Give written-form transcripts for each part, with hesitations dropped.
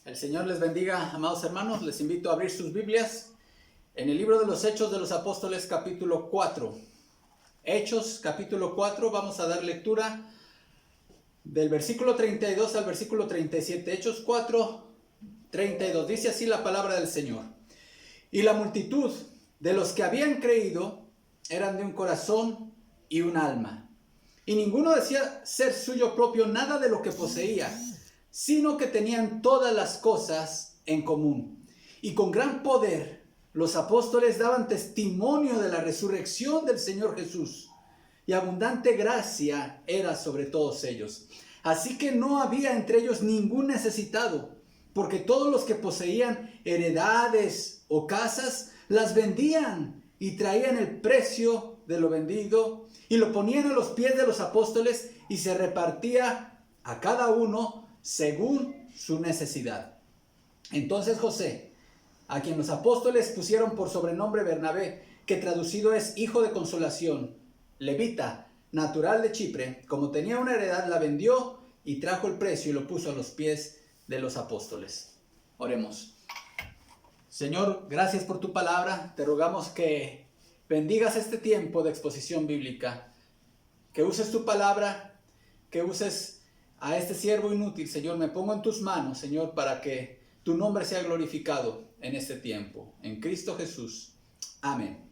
El Señor les bendiga, amados hermanos. Les invito a abrir sus Biblias en el libro de los Hechos de los Apóstoles, capítulo 4. Hechos, capítulo 4, vamos a dar lectura del versículo 32 al versículo 37. Hechos 4, 32. Dice así la palabra del Señor. Y la multitud de los que habían creído eran de un corazón y un alma. Y ninguno decía ser suyo propio nada de lo que poseía, sino que tenían todas las cosas en común. Y con gran poder los apóstoles daban testimonio de la resurrección del Señor Jesús, y abundante gracia era sobre todos ellos. Así que no había entre ellos ningún necesitado, porque todos los que poseían heredades o casas las vendían y traían el precio de lo vendido y lo ponían a los pies de los apóstoles, y se repartía a cada uno según su necesidad. Entonces José, a quien los apóstoles pusieron por sobrenombre Bernabé, que traducido es hijo de consolación, levita, natural de Chipre, como tenía una heredad, la vendió y trajo el precio y lo puso a los pies de los apóstoles. Oremos. Señor, gracias por tu palabra. Te rogamos que bendigas este tiempo de exposición bíblica, que uses tu palabra, que uses a este siervo inútil. Señor, me pongo en tus manos, Señor, para que tu nombre sea glorificado en este tiempo. En Cristo Jesús. Amén.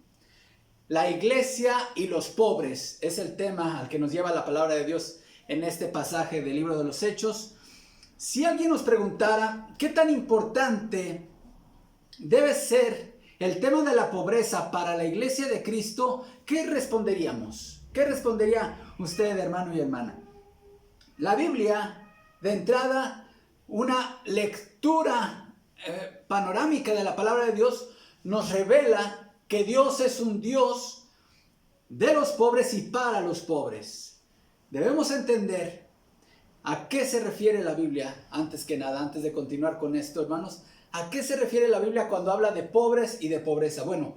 La iglesia y los pobres es el tema al que nos lleva la palabra de Dios en este pasaje del libro de los Hechos. Si alguien nos preguntara qué tan importante debe ser el tema de la pobreza para la iglesia de Cristo, ¿qué responderíamos? ¿Qué respondería usted, hermano y hermana? La Biblia, de entrada, una lectura panorámica de la palabra de Dios, nos revela que Dios es un Dios de los pobres y para los pobres. Debemos entender a qué se refiere la Biblia, antes que nada, antes de continuar con esto, hermanos. ¿A qué se refiere la Biblia cuando habla de pobres y de pobreza? Bueno,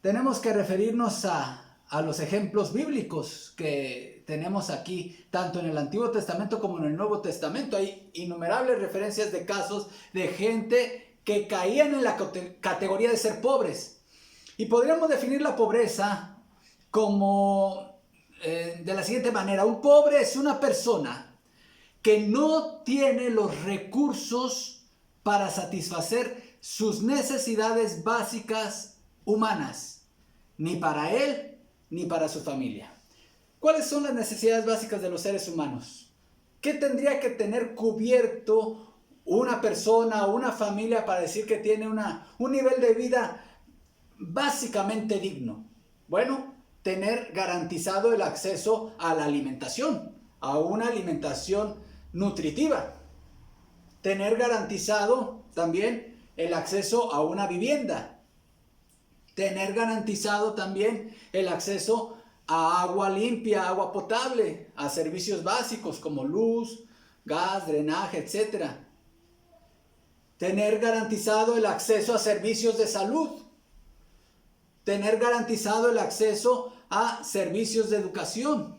tenemos que referirnos a los ejemplos bíblicos que tenemos aquí, tanto en el Antiguo Testamento como en el Nuevo Testamento. Hay innumerables referencias de casos de gente que caían en la categoría de ser pobres. Y podríamos definir la pobreza como de la siguiente manera. Un pobre es una persona que no tiene los recursos para satisfacer sus necesidades básicas humanas, ni para él ni para su familia. ¿Cuáles son las necesidades básicas de los seres humanos? ¿Qué tendría que tener cubierto una persona o una familia para decir que tiene un nivel de vida básicamente digno? Bueno, tener garantizado el acceso a la alimentación, a una alimentación nutritiva. Tener garantizado también el acceso a una vivienda. Tener garantizado también el acceso a agua limpia, agua potable, a servicios básicos como luz, gas, drenaje, etc. Tener garantizado el acceso a servicios de salud. Tener garantizado el acceso a servicios de educación.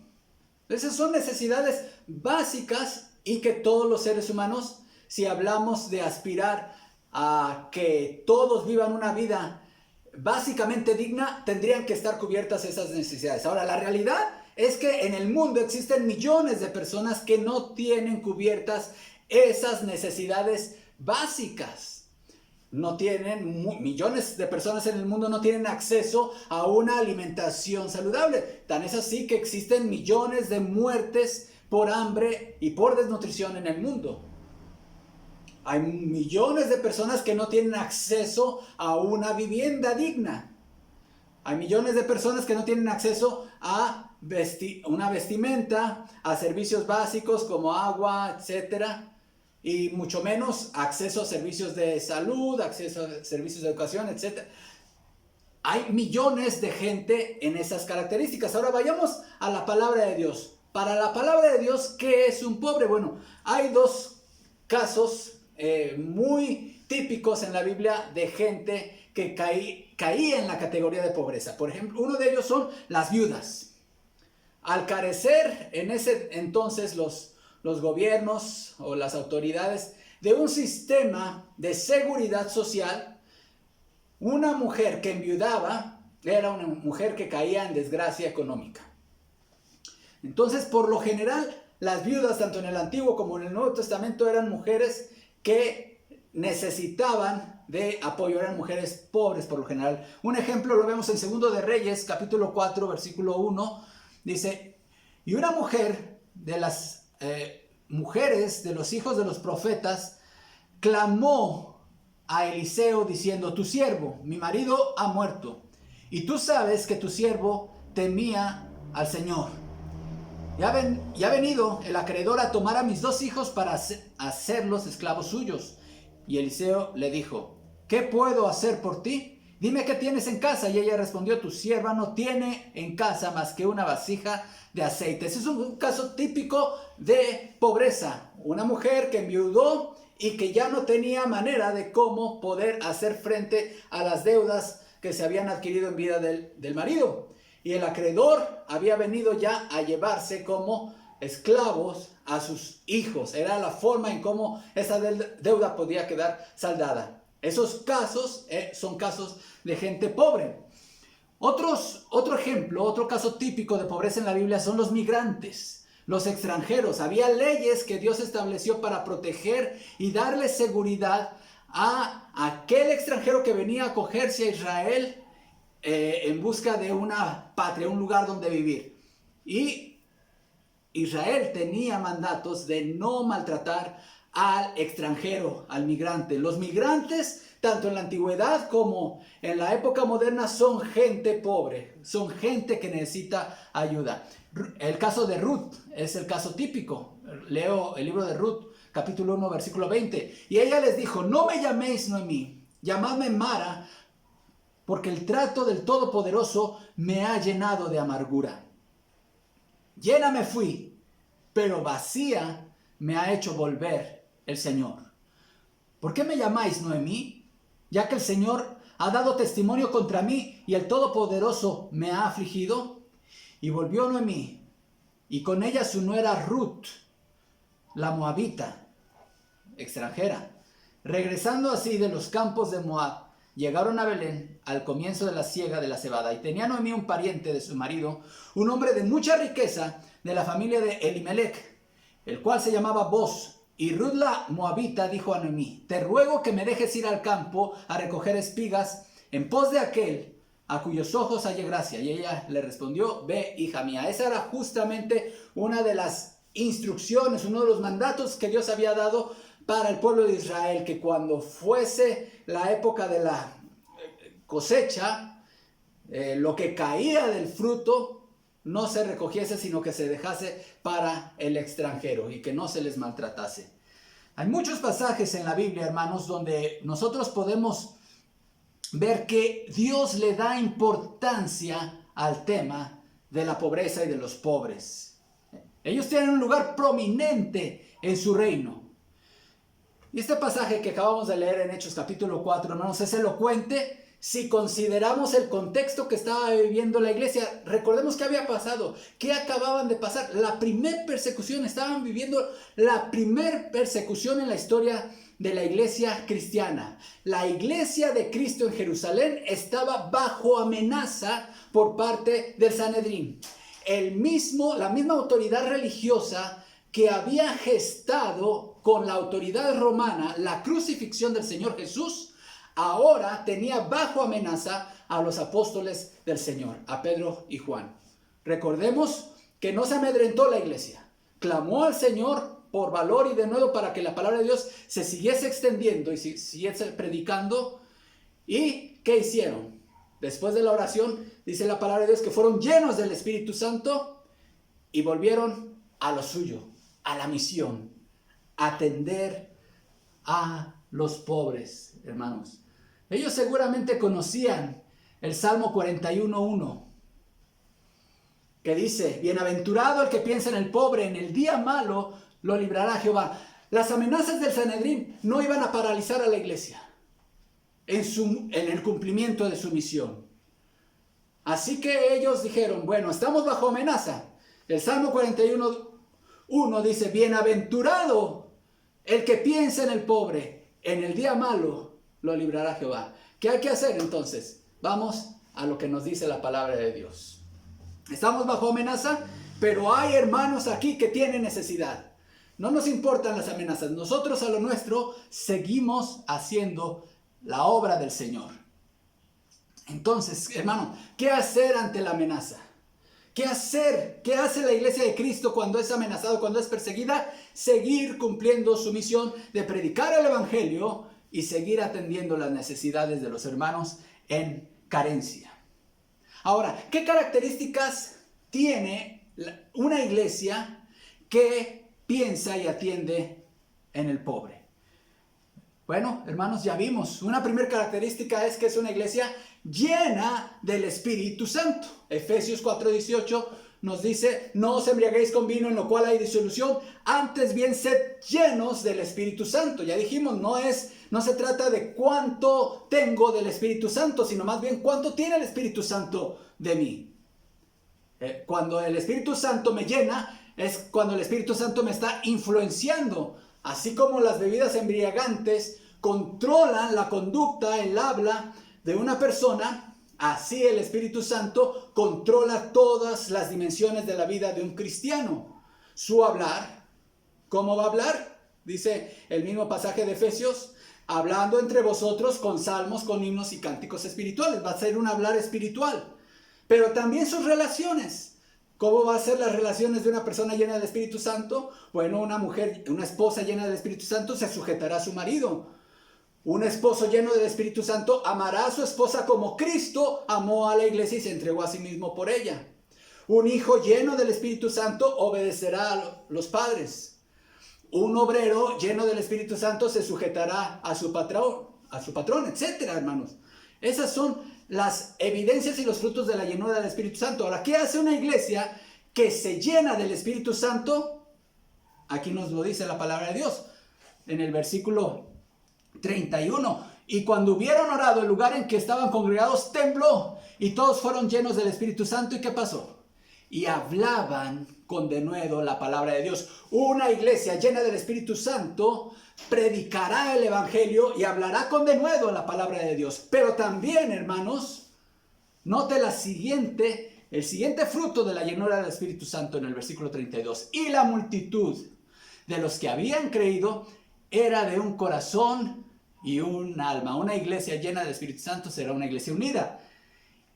Esas son necesidades básicas y que todos los seres humanos, si hablamos de aspirar a que todos vivan una vida básicamente digna, tendrían que estar cubiertas esas necesidades. Ahora, la realidad es que en el mundo existen millones de personas que no tienen cubiertas esas necesidades básicas. Millones de personas en el mundo no tienen acceso a una alimentación saludable. Tan es así que existen millones de muertes por hambre y por desnutrición en el mundo. Hay millones de personas que no tienen acceso a una vivienda digna. Hay millones de personas que no tienen acceso a una vestimenta, a servicios básicos como agua, etc. Y mucho menos acceso a servicios de salud, acceso a servicios de educación, etc. Hay millones de gente en esas características. Ahora vayamos a la palabra de Dios. Para la palabra de Dios, ¿qué es un pobre? Bueno, hay dos casos muy típicos en la Biblia de gente que caía en la categoría de pobreza. Por ejemplo, uno de ellos son las viudas. Al carecer en ese entonces los gobiernos o las autoridades de un sistema de seguridad social. Una mujer que enviudaba era una mujer que caía en desgracia económica. Entonces, por lo general, las viudas, tanto en el Antiguo como en el Nuevo Testamento, eran mujeres que necesitaban de apoyo, eran mujeres pobres por lo general. Un ejemplo lo vemos en 2 de Reyes, capítulo 4, versículo 1. Dice, y una mujer de las mujeres de los hijos de los profetas clamó a Eliseo diciendo, tu siervo, mi marido, ha muerto, y tú sabes que tu siervo temía al Señor. Ya ha venido el acreedor a tomar a mis 2 hijos para hacerlos esclavos suyos. Y Eliseo le dijo, ¿qué puedo hacer por ti? Dime qué tienes en casa. Y ella respondió, tu sierva no tiene en casa más que una vasija de aceite. Ese es un caso típico de pobreza. Una mujer que enviudó y que ya no tenía manera de cómo poder hacer frente a las deudas que se habían adquirido en vida del marido. Y el acreedor había venido ya a llevarse como esclavos a sus hijos. Era la forma en cómo esa deuda podía quedar saldada. Esos casos son casos de gente pobre. Otro ejemplo, otro caso típico de pobreza en la Biblia son los migrantes, los extranjeros. Había leyes que Dios estableció para proteger y darle seguridad a aquel extranjero que venía a acogerse a Israel en busca de una patria, un lugar donde vivir. Y Israel tenía mandatos de no maltratar al extranjero, al migrante. Los migrantes, tanto en la antigüedad como en la época moderna, son gente pobre, son gente que necesita ayuda. El caso de Ruth es el caso típico. Leo el libro de Ruth, capítulo 1, versículo 20. Y ella les dijo, no me llaméis Noemí, llamadme Mara, porque el trato del Todopoderoso me ha llenado de amargura. Llena me fui, pero vacía me ha hecho volver el Señor. ¿Por qué me llamáis Noemí? Ya que el Señor ha dado testimonio contra mí y el Todopoderoso me ha afligido. Y volvió Noemí, y con ella su nuera Ruth, la moabita, extranjera. Regresando así de los campos de Moab, llegaron a Belén al comienzo de la siega de la cebada. Y tenía Noemí un pariente de su marido, un hombre de mucha riqueza de la familia de Elimelech, el cual se llamaba Boz. Y Ruth la moabita dijo a Noemí, te ruego que me dejes ir al campo a recoger espigas en pos de aquel a cuyos ojos hallé gracia. Y ella le respondió, ve, hija mía. Esa era justamente una de las instrucciones, uno de los mandatos que Dios había dado para el pueblo de Israel, que cuando fuese la época de la cosecha, lo que caía del fruto no se recogiese, sino que se dejase para el extranjero y que no se les maltratase. Hay muchos pasajes en la Biblia, hermanos, donde nosotros podemos ver que Dios le da importancia al tema de la pobreza y de los pobres. Ellos tienen un lugar prominente en su reino. Y este pasaje que acabamos de leer en Hechos capítulo 4, hermanos, es elocuente si consideramos el contexto que estaba viviendo la iglesia. Recordemos qué había pasado, qué acababan de pasar. La primer persecución, estaban viviendo la primer persecución en la historia de la iglesia cristiana. La iglesia de Cristo en Jerusalén estaba bajo amenaza por parte del Sanedrín. La misma autoridad religiosa que había gestado con la autoridad romana la crucifixión del Señor Jesús, ahora tenía bajo amenaza a los apóstoles del Señor, a Pedro y Juan. Recordemos que no se amedrentó la iglesia, clamó al Señor por valor y de nuevo para que la palabra de Dios se siguiese extendiendo y siguiese predicando. ¿Y qué hicieron? Después de la oración, dice la palabra de Dios que fueron llenos del Espíritu Santo y volvieron a lo suyo, a la misión, atender a los pobres, hermanos. Ellos seguramente conocían el Salmo 41:1, que dice, bienaventurado el que piensa en el pobre, en el día malo lo librará Jehová. Las amenazas del Sanedrín no iban a paralizar a la iglesia en el cumplimiento de su misión. Así que ellos dijeron, bueno, estamos bajo amenaza. El Salmo 41:1 dice, bienaventurado El que piensa en el pobre, en el día malo, lo librará Jehová. ¿Qué hay que hacer entonces? Vamos a lo que nos dice la palabra de Dios. Estamos bajo amenaza, pero hay hermanos aquí que tienen necesidad. No nos importan las amenazas. Nosotros a lo nuestro seguimos haciendo la obra del Señor. Entonces, hermano, ¿qué hacer ante la amenaza? ¿Qué hacer? ¿Qué hace la iglesia de Cristo cuando es amenazada, cuando es perseguida? Seguir cumpliendo su misión de predicar el evangelio y seguir atendiendo las necesidades de los hermanos en carencia. Ahora, ¿qué características tiene una iglesia que piensa y atiende en el pobre? Bueno, hermanos, ya vimos. Una primera característica es que es una iglesia llena del Espíritu Santo. Efesios 4:18 nos dice: no os embriaguéis con vino en lo cual hay disolución, antes bien sed llenos del Espíritu Santo. Ya dijimos, no se trata de cuánto tengo del Espíritu Santo, sino más bien cuánto tiene el Espíritu Santo de mí. Cuando el Espíritu Santo me llena, es cuando el Espíritu Santo me está influenciando. Así como las bebidas embriagantes controlan la conducta, el habla de una persona, así el Espíritu Santo controla todas las dimensiones de la vida de un cristiano. Su hablar, ¿cómo va a hablar? Dice el mismo pasaje de Efesios: hablando entre vosotros con salmos, con himnos y cánticos espirituales. Va a ser un hablar espiritual. Pero también sus relaciones. ¿Cómo va a ser las relaciones de una persona llena del Espíritu Santo? Bueno, una esposa llena del Espíritu Santo se sujetará a su marido. Un esposo lleno del Espíritu Santo amará a su esposa como Cristo amó a la iglesia y se entregó a sí mismo por ella. Un hijo lleno del Espíritu Santo obedecerá a los padres. Un obrero lleno del Espíritu Santo se sujetará a su patrón, etcétera, hermanos. Esas son las evidencias y los frutos de la llenura del Espíritu Santo. Ahora, ¿qué hace una iglesia que se llena del Espíritu Santo? Aquí nos lo dice la palabra de Dios en el versículo 31. Y cuando hubieron orado, el lugar en que estaban congregados tembló, y todos fueron llenos del Espíritu Santo. ¿Y qué pasó? Y hablaban con denuedo la palabra de Dios. Una iglesia llena del Espíritu Santo predicará el evangelio y hablará con denuedo la palabra de Dios. Pero también, hermanos, note el siguiente fruto de la llenura del Espíritu Santo en el versículo 32. Y la multitud de los que habían creído era de un corazón y un alma. Una iglesia llena del Espíritu Santo será una iglesia unida.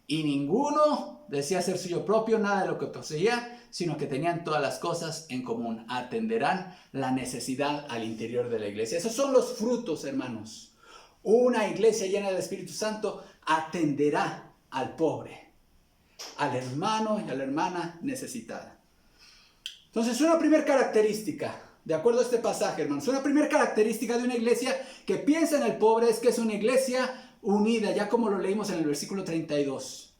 Y ninguno decía ser suyo propio nada de lo que poseía, sino que tenían todas las cosas en común. Atenderán la necesidad al interior de la iglesia. Esos son los frutos, hermanos. Una iglesia llena del Espíritu Santo atenderá al pobre, al hermano y a la hermana necesitada. Entonces, una primera característica, de acuerdo a este pasaje, hermanos, una primera característica de una iglesia que piensa en el pobre es que es una iglesia unida, ya como lo leímos en el versículo 32.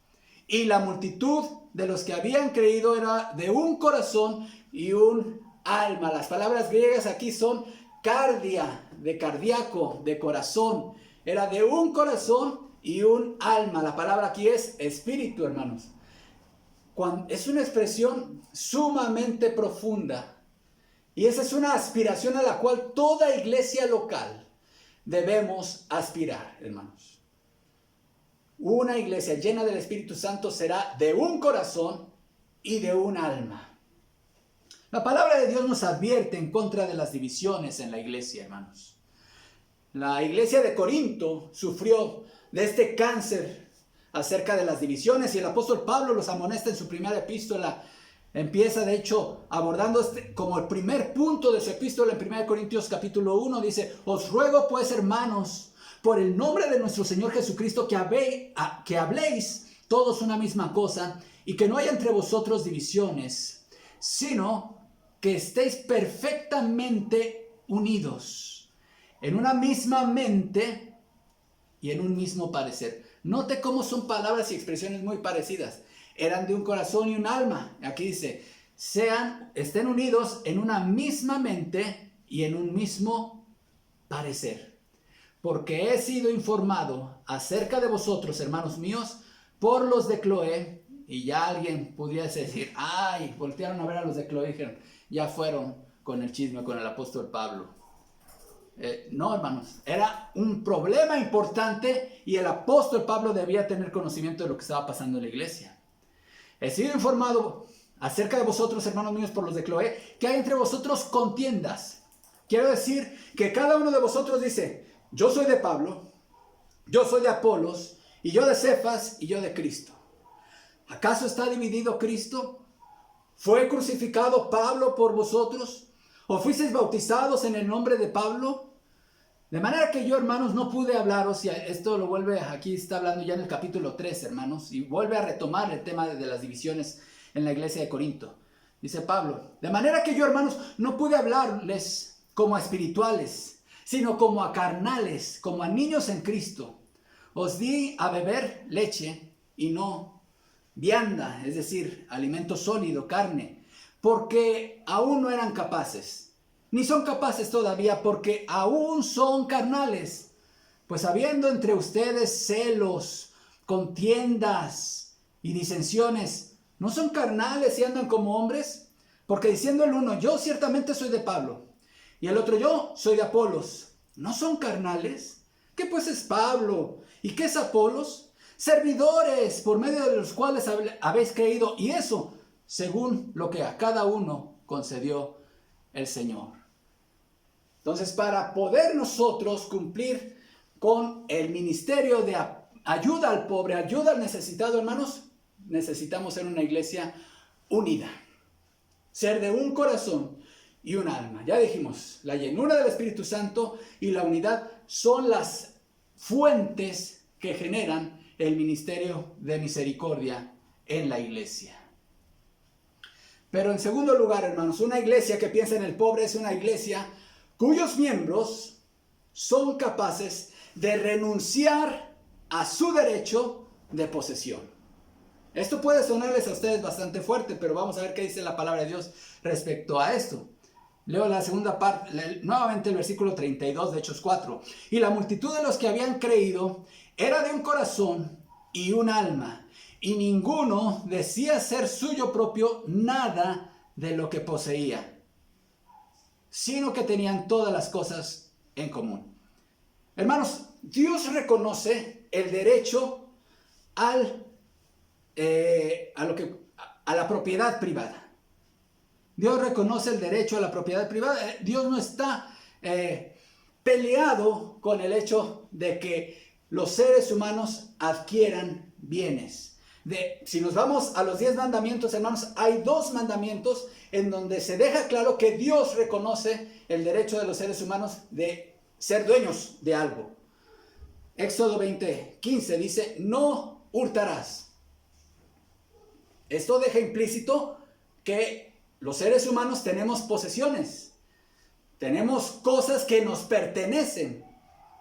Y la multitud de los que habían creído era de un corazón y un alma. Las palabras griegas aquí son cardia, de cardíaco, de corazón. Era de un corazón y un alma. La palabra aquí es espíritu, hermanos. Es una expresión sumamente profunda. Y esa es una aspiración a la cual toda iglesia local debemos aspirar, hermanos. Una iglesia llena del Espíritu Santo será de un corazón y de un alma. La palabra de Dios nos advierte en contra de las divisiones en la iglesia, hermanos. La iglesia de Corinto sufrió de este cáncer acerca de las divisiones y el apóstol Pablo los amonesta en su primera epístola. Empieza, de hecho, abordando como el primer punto de su epístola en 1 Corintios capítulo 1. Dice: os ruego pues, hermanos, por el nombre de nuestro Señor Jesucristo, que habléis todos una misma cosa, y que no haya entre vosotros divisiones, sino que estéis perfectamente unidos, en una misma mente y en un mismo parecer. Note cómo son palabras y expresiones muy parecidas. Eran de un corazón y un alma. Aquí dice: estén unidos en una misma mente y en un mismo parecer. Porque he sido informado acerca de vosotros, hermanos míos, por los de Cloé. Y ya alguien pudiese decir: ay, voltearon a ver a los de Cloé y dijeron: ya fueron con el chisme con el apóstol Pablo. No, hermanos, era un problema importante y el apóstol Pablo debía tener conocimiento de lo que estaba pasando en la iglesia. He sido informado acerca de vosotros, hermanos míos, por los de Cloé, que hay entre vosotros contiendas. Quiero decir que cada uno de vosotros dice, yo soy de Pablo, yo soy de Apolos, y yo de Cefas, y yo de Cristo. ¿Acaso está dividido Cristo? ¿Fue crucificado Pablo por vosotros? ¿O fuisteis bautizados en el nombre de Pablo? De manera que yo, hermanos, no pude hablaros, y esto lo vuelve, aquí está hablando ya en el capítulo 3, hermanos, y vuelve a retomar el tema de las divisiones en la iglesia de Corinto. Dice Pablo, de manera que yo, hermanos, no pude hablarles como a espirituales, sino como a carnales, como a niños en Cristo. Os di a beber leche y no vianda, es decir, alimento sólido, carne, porque aún no eran capaces, ni son capaces todavía, porque aún son carnales. Pues habiendo entre ustedes celos, contiendas y disensiones, ¿no son carnales y andan como hombres? Porque diciendo el uno, yo ciertamente soy de Pablo, y el otro, yo soy de Apolos, ¿no son carnales? ¿Qué pues es Pablo? ¿Y qué es Apolos? Servidores por medio de los cuales habéis creído, y eso según lo que a cada uno concedió el Señor. Entonces, para poder nosotros cumplir con el ministerio de ayuda al pobre, ayuda al necesitado, hermanos, necesitamos ser una iglesia unida, ser de un corazón y un alma. Ya dijimos, la llenura del Espíritu Santo y la unidad son las fuentes que generan el ministerio de misericordia en la iglesia. Pero en segundo lugar, hermanos, una iglesia que piensa en el pobre es una iglesia cuyos miembros son capaces de renunciar a su derecho de posesión. Esto puede sonarles a ustedes bastante fuerte, pero vamos a ver qué dice la palabra de Dios respecto a esto. Leo la segunda parte, nuevamente el versículo 32 de Hechos 4. Y la multitud de los que habían creído era de un corazón y un alma, y ninguno decía ser suyo propio nada de lo que poseía, sino que tenían todas las cosas en común. Hermanos, Dios reconoce el derecho a la propiedad privada. Dios reconoce el derecho a la propiedad privada. Dios no está peleado con el hecho de que los seres humanos adquieran bienes. Si nos vamos a los 10 mandamientos, hermanos, hay 2 mandamientos en donde se deja claro que Dios reconoce el derecho de los seres humanos de ser dueños de algo. Éxodo 20:15 dice, no hurtarás. Esto deja implícito que los seres humanos tenemos posesiones, tenemos cosas que nos pertenecen.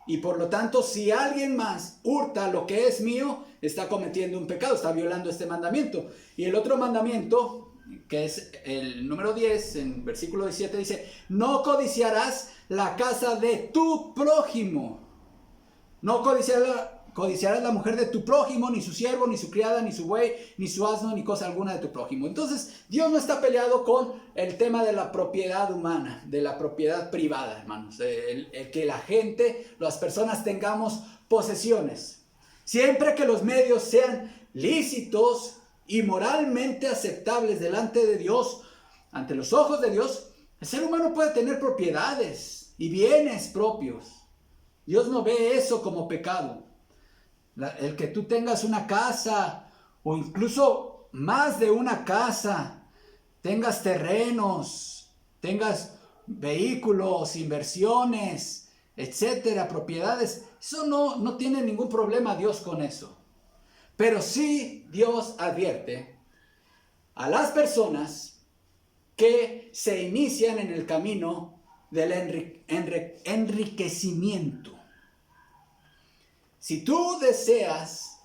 Y por lo tanto, si alguien más hurta lo que es mío, está cometiendo un pecado, está violando este mandamiento. Y el otro mandamiento, que es el número 10, en versículo 17, dice, no codiciarás la casa de tu prójimo. No codiciarás la mujer de tu prójimo, ni su siervo, ni su criada, ni su buey, ni su asno, ni cosa alguna de tu prójimo. Entonces, Dios no está peleado con el tema de la propiedad humana, de la propiedad privada, hermanos. El que la gente, las personas tengamos posesiones. Siempre que los medios sean lícitos y moralmente aceptables delante de Dios, ante los ojos de Dios, el ser humano puede tener propiedades y bienes propios. Dios no ve eso como pecado. El que tú tengas una casa o incluso más de una casa, tengas terrenos, tengas vehículos, inversiones, etcétera, propiedades, eso no tiene ningún problema Dios con eso. Pero sí Dios advierte a las personas que se inician en el camino del enriquecimiento. Si tú deseas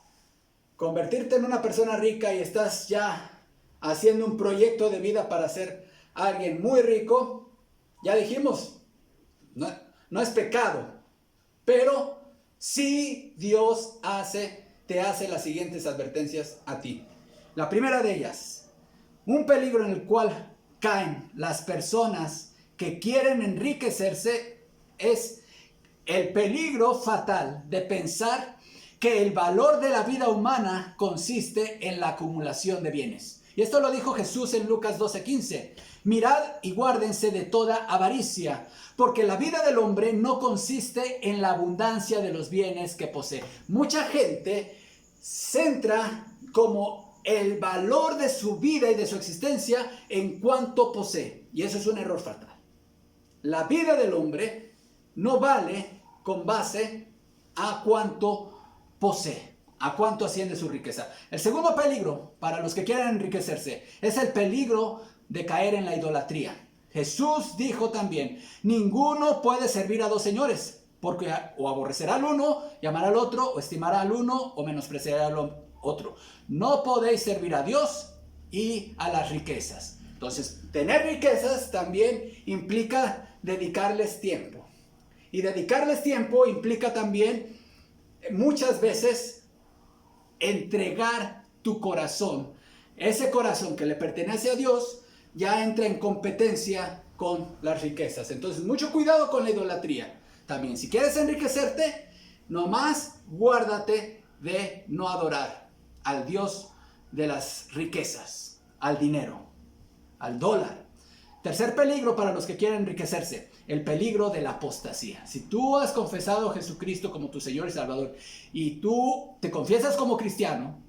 convertirte en una persona rica y estás ya haciendo un proyecto de vida para ser alguien muy rico, ya dijimos, no es pecado, pero sí Dios te hace las siguientes advertencias a ti. La primera de ellas, un peligro en el cual caen las personas que quieren enriquecerse es el peligro fatal de pensar que el valor de la vida humana consiste en la acumulación de bienes. Y esto lo dijo Jesús en Lucas 12:15. Mirad y guárdense de toda avaricia, porque la vida del hombre no consiste en la abundancia de los bienes que posee. Mucha gente centra como el valor de su vida y de su existencia en cuanto posee. Y eso es un error fatal. La vida del hombre no vale con base a cuánto posee, a cuánto asciende su riqueza. El segundo peligro para los que quieren enriquecerse es el peligro de caer en la idolatría. Jesús dijo también, ninguno puede servir a dos señores, porque o aborrecerá al uno y amará al otro, o estimará al uno o menospreciará al otro. No podéis servir a Dios y a las riquezas. Entonces, tener riquezas también implica dedicarles tiempo. Y dedicarles tiempo implica también muchas veces entregar tu corazón. Ese corazón que le pertenece a Dios ya entra en competencia con las riquezas. Entonces, mucho cuidado con la idolatría. También, si quieres enriquecerte, nomás guárdate de no adorar al Dios de las riquezas, al dinero, al dólar. Tercer peligro para los que quieren enriquecerse, el peligro de la apostasía. Si tú has confesado a Jesucristo como tu Señor y Salvador y tú te confiesas como cristiano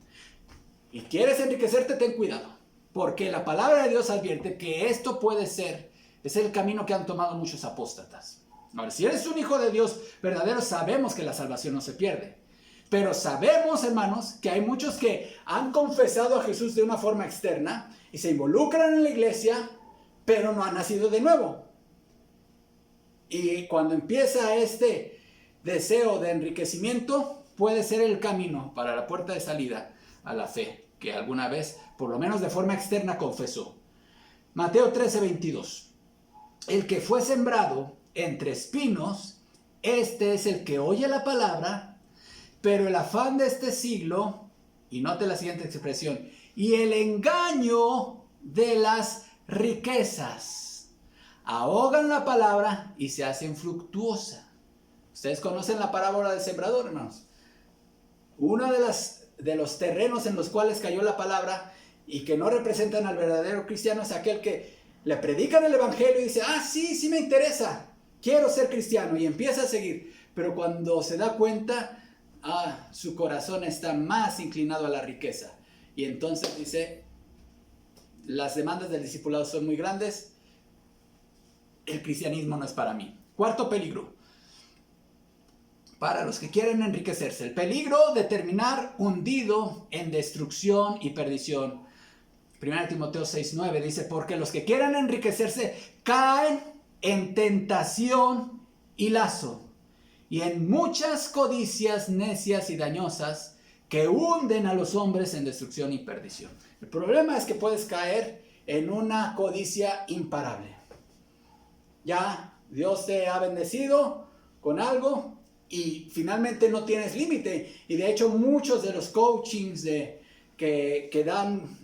y quieres enriquecerte, ten cuidado, porque la palabra de Dios advierte que esto puede ser, es el camino que han tomado muchos apóstatas. Ahora, si eres un hijo de Dios verdadero, sabemos que la salvación no se pierde. Pero sabemos, hermanos, que hay muchos que han confesado a Jesús de una forma externa y se involucran en la iglesia, pero no han nacido de nuevo. Y cuando empieza este deseo de enriquecimiento, puede ser el camino para la puerta de salida a la fe, que alguna vez, por lo menos de forma externa, confesó. Mateo 13:22. El que fue sembrado entre espinos, este es el que oye la palabra, pero el afán de este siglo, y note la siguiente expresión, y el engaño de las riquezas ahogan la palabra y se hacen fructuosa. Ustedes conocen la parábola del sembrador, hermanos. Uno de los terrenos en los cuales cayó la palabra y que no representan al verdadero cristiano es aquel que le predican el evangelio y dice, sí me interesa, quiero ser cristiano, y empieza a seguir, pero cuando se da cuenta, su corazón está más inclinado a la riqueza, y entonces dice, las demandas del discipulado son muy grandes, el cristianismo no es para mí. Cuarto peligro, para los que quieren enriquecerse, el peligro de terminar hundido en destrucción y perdición. 1 Timoteo 6:9 dice, porque los que quieran enriquecerse caen en tentación y lazo, y en muchas codicias necias y dañosas que hunden a los hombres en destrucción y perdición. El problema es que puedes caer en una codicia imparable. Ya Dios te ha bendecido con algo y finalmente no tienes límite. Y de hecho muchos de los coachings que dan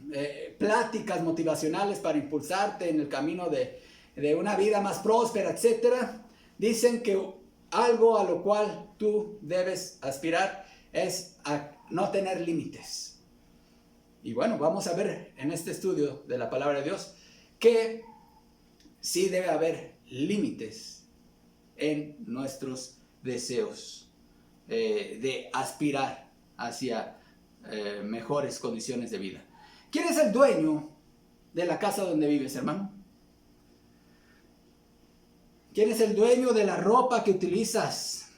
pláticas motivacionales para impulsarte en el camino de una vida más próspera, etcétera, dicen que algo a lo cual tú debes aspirar es a no tener límites. Y bueno, vamos a ver en este estudio de la palabra de Dios que sí debe haber límites en nuestros deseos de aspirar hacia mejores condiciones de vida. ¿Quién es el dueño de la casa donde vives, hermano? ¿Quién es el dueño de la ropa que utilizas,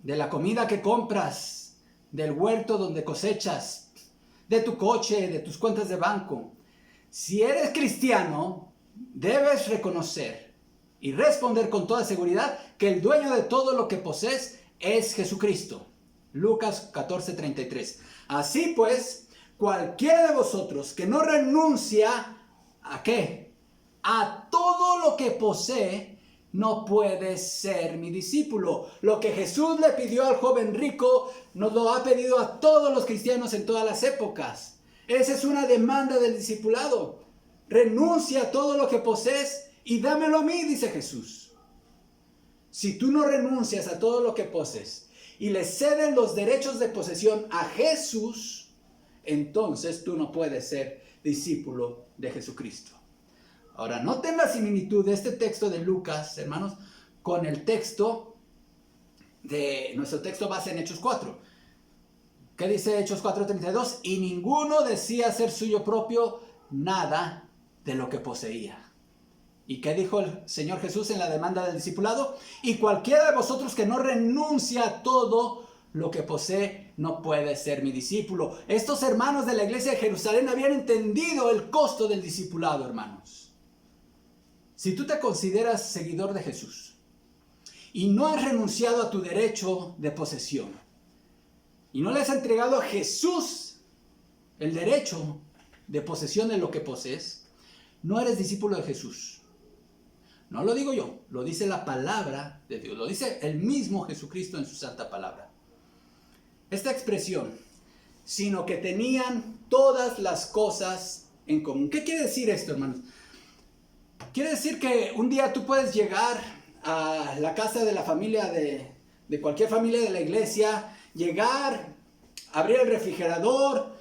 de la comida que compras, del huerto donde cosechas, de tu coche, de tus cuentas de banco? Si eres cristiano, debes reconocer y responder con toda seguridad que el dueño de todo lo que posees es Jesucristo. Lucas 14:33. Así pues, cualquiera de vosotros que no renuncia ¿a qué? A todo lo que posee, no puede ser mi discípulo. Lo que Jesús le pidió al joven rico, nos lo ha pedido a todos los cristianos en todas las épocas. Esa es una demanda del discipulado. Renuncia a todo lo que posees y dámelo a mí, dice Jesús. si tú no renuncias a todo lo que posees y le cedes los derechos de posesión a Jesús, entonces tú no puedes ser discípulo de Jesucristo. Ahora, noten la similitud de este texto de Lucas, hermanos, con el texto de nuestro texto base en Hechos 4. ¿Qué dice Hechos 4:32? Y ninguno decía ser suyo propio nada de lo que poseía. ¿Y qué dijo el Señor Jesús en la demanda del discipulado? Y cualquiera de vosotros que no renuncia a todo lo que posee no puede ser mi discípulo. Estos hermanos de la iglesia de Jerusalén habían entendido el costo del discipulado, hermanos. Si tú te consideras seguidor de Jesús y no has renunciado a tu derecho de posesión y no le has entregado a Jesús el derecho de posesión de lo que posees, no eres discípulo de Jesús. No lo digo yo, lo dice la palabra de Dios, lo dice el mismo Jesucristo en su santa palabra. Esta expresión, sino que tenían todas las cosas en común. ¿Qué quiere decir esto, hermanos? Quiere decir que un día tú puedes llegar a la casa de la familia, de cualquier familia de la iglesia, llegar, abrir el refrigerador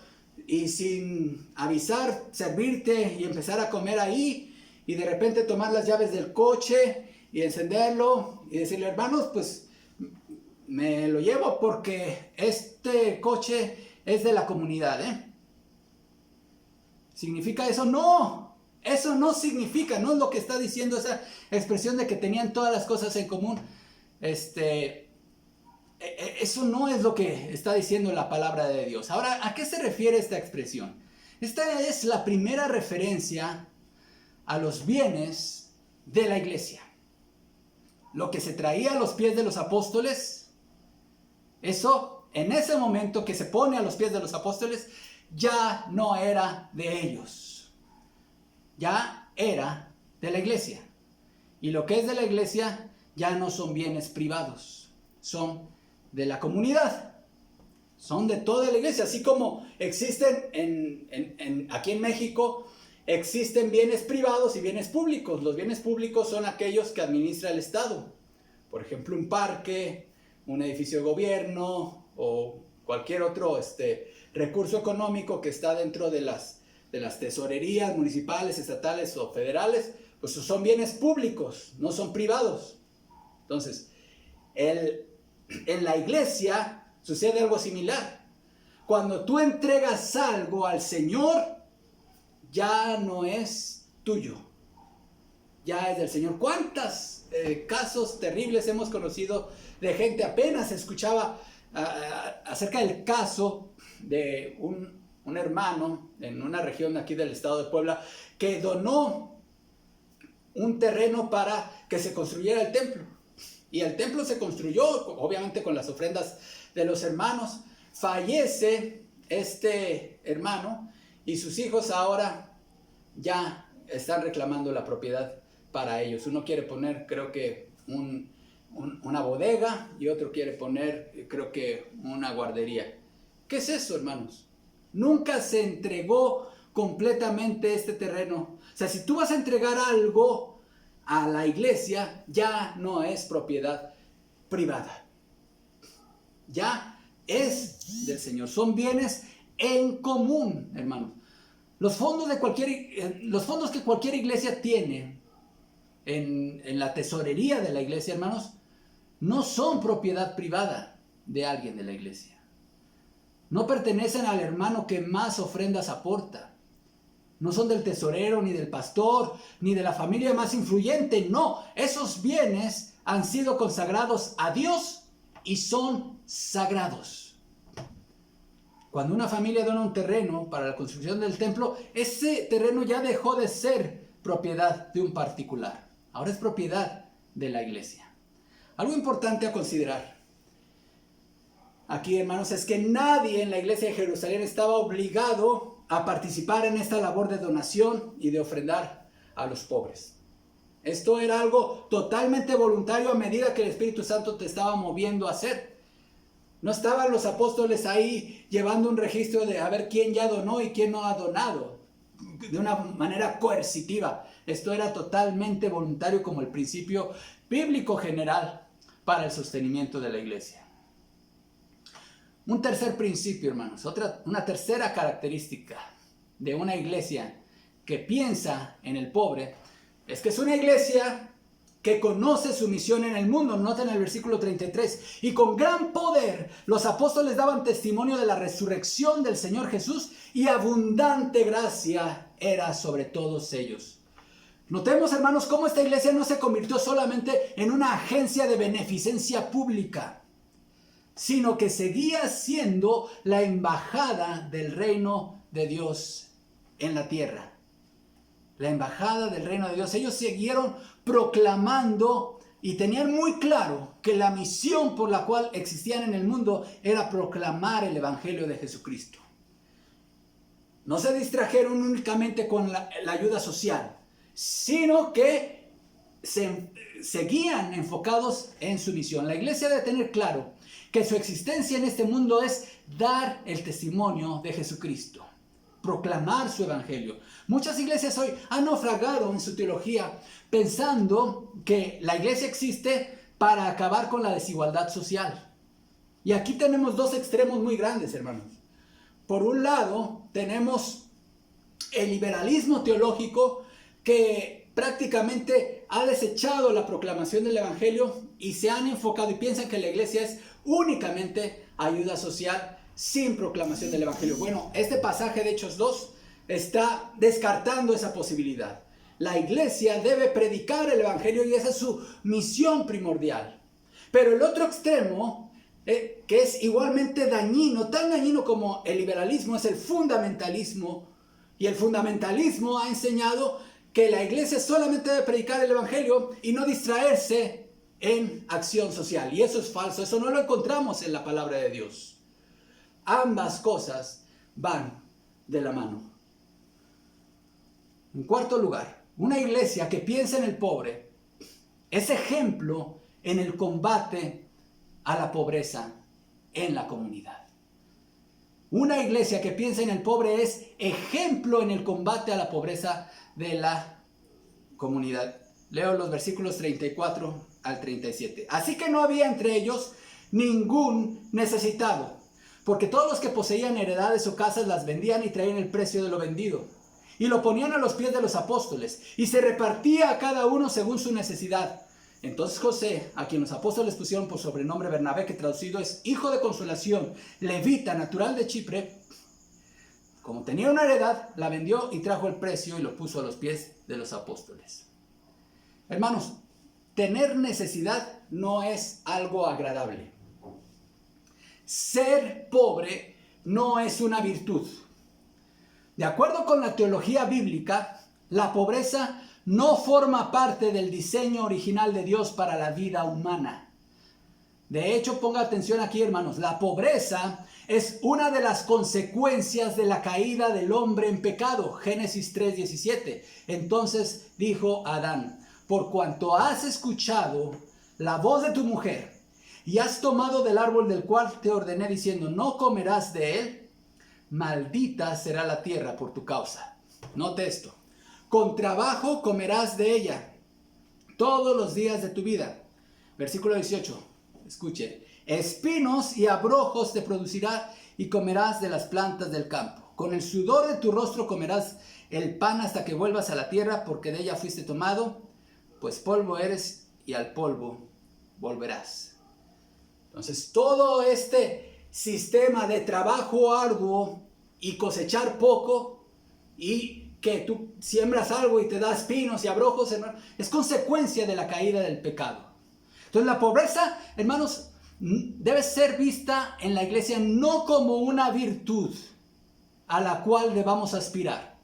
y sin avisar, servirte y empezar a comer ahí, y de repente tomar las llaves del coche y encenderlo y decirle, hermanos, pues me lo llevo porque este coche es de la comunidad, ¿eh? ¿Significa eso? No, eso no significa, no es lo que está diciendo esa expresión de que tenían todas las cosas en común. Eso no es lo que está diciendo la palabra de Dios. Ahora, ¿a qué se refiere esta expresión? Esta es la primera referencia a los bienes de la iglesia. Lo que se traía a los pies de los apóstoles, eso en ese momento que se pone a los pies de los apóstoles, ya no era de ellos. Ya era de la iglesia. Y lo que es de la iglesia ya no son bienes privados, son de la comunidad, son de toda la iglesia. Así como existen aquí en México, existen bienes privados y bienes públicos. Los bienes públicos son aquellos que administra el Estado. Por ejemplo, un parque, un edificio de gobierno o cualquier otro recurso económico que está dentro de las tesorerías municipales, estatales o federales, pues son bienes públicos, no son privados. Entonces, en la iglesia sucede algo similar. Cuando tú entregas algo al Señor, ya no es tuyo, ya es del Señor. ¿Cuántos casos terribles hemos conocido de gente? Apenas escuchaba acerca del caso de un hermano en una región aquí del estado de Puebla que donó un terreno para que se construyera el templo. Y el templo se construyó, obviamente con las ofrendas de los hermanos. Fallece este hermano y sus hijos ahora ya están reclamando la propiedad para ellos. Uno quiere poner, creo que, una bodega y otro quiere poner, creo que, una guardería. ¿Qué es eso, hermanos? Nunca se entregó completamente este terreno. O sea, si tú vas a entregar algo a la iglesia, ya no es propiedad privada. Ya es del Señor. Son bienes en común, hermanos. Los fondos que cualquier iglesia tiene en la tesorería de la iglesia, hermanos, no son propiedad privada de alguien de la iglesia. No pertenecen al hermano que más ofrendas aporta. No son del tesorero, ni del pastor, ni de la familia más influyente. No, esos bienes han sido consagrados a Dios y son sagrados. Cuando una familia dona un terreno para la construcción del templo, ese terreno ya dejó de ser propiedad de un particular. Ahora es propiedad de la iglesia. Algo importante a considerar aquí, hermanos, es que nadie en la iglesia de Jerusalén estaba obligado a participar en esta labor de donación y de ofrendar a los pobres. Esto era algo totalmente voluntario a medida que el Espíritu Santo te estaba moviendo a hacer. No estaban los apóstoles ahí llevando un registro de a ver quién ya donó y quién no ha donado, de una manera coercitiva. Esto era totalmente voluntario como el principio bíblico general para el sostenimiento de la iglesia. Un tercer principio, hermanos, una tercera característica de una iglesia que piensa en el pobre, es que es una iglesia que conoce su misión en el mundo. Noten el versículo 33. Y con gran poder los apóstoles daban testimonio de la resurrección del Señor Jesús, y abundante gracia era sobre todos ellos. Notemos, hermanos, cómo esta iglesia no se convirtió solamente en una agencia de beneficencia pública, sino que seguía siendo la embajada del reino de Dios en la tierra. La embajada del reino de Dios. Ellos siguieron proclamando y tenían muy claro que la misión por la cual existían en el mundo era proclamar el evangelio de Jesucristo. No se distrajeron únicamente con la ayuda social, sino que seguían enfocados en su misión. La iglesia debe tener claro que su existencia en este mundo es dar el testimonio de Jesucristo, proclamar su evangelio. Muchas iglesias hoy han naufragado en su teología pensando que la iglesia existe para acabar con la desigualdad social. Y aquí tenemos dos extremos muy grandes, hermanos. Por un lado, tenemos el liberalismo teológico que prácticamente ha desechado la proclamación del evangelio y se han enfocado y piensan que la iglesia es únicamente ayuda social sin proclamación del evangelio. Bueno, este pasaje de Hechos 2 está descartando esa posibilidad. La iglesia debe predicar el evangelio y esa es su misión primordial. Pero el otro extremo, que es igualmente dañino, tan dañino como el liberalismo, es el fundamentalismo. Y el fundamentalismo ha enseñado que la iglesia solamente debe predicar el evangelio y no distraerse en acción social. Y eso es falso, eso no lo encontramos en la palabra de Dios. Ambas cosas van de la mano. En cuarto lugar, una iglesia que piensa en el pobre es ejemplo en el combate a la pobreza en la comunidad. Una iglesia que piensa en el pobre es ejemplo en el combate a la pobreza de la comunidad. Leo los versículos 34 al 37. Así que no había entre ellos ningún necesitado, porque todos los que poseían heredades o casas las vendían y traían el precio de lo vendido, y lo ponían a los pies de los apóstoles, y se repartía a cada uno según su necesidad. Entonces José, a quien los apóstoles pusieron por sobrenombre Bernabé, que traducido es hijo de consolación, levita, natural de Chipre, como tenía una heredad, la vendió y trajo el precio y lo puso a los pies de los apóstoles. Hermanos, tener necesidad no es algo agradable. Ser pobre no es una virtud. De acuerdo con la teología bíblica, la pobreza no forma parte del diseño original de Dios para la vida humana. De hecho, ponga atención aquí, hermanos, la pobreza es una de las consecuencias de la caída del hombre en pecado. Génesis 3:17. Entonces dijo Adán: por cuanto has escuchado la voz de tu mujer y has tomado del árbol del cual te ordené diciendo, no comerás de él, maldita será la tierra por tu causa. Note esto. Con trabajo comerás de ella todos los días de tu vida. Versículo 18. Escuche. Espinos y abrojos te producirá y comerás de las plantas del campo. Con el sudor de tu rostro comerás el pan hasta que vuelvas a la tierra, porque de ella fuiste tomado, pues polvo eres y al polvo volverás. Entonces todo este sistema de trabajo arduo y cosechar poco y que tú siembras algo y te da espinos y abrojos, hermano, es consecuencia de la caída del pecado. Entonces la pobreza, hermanos, debe ser vista en la iglesia no como una virtud a la cual debamos aspirar,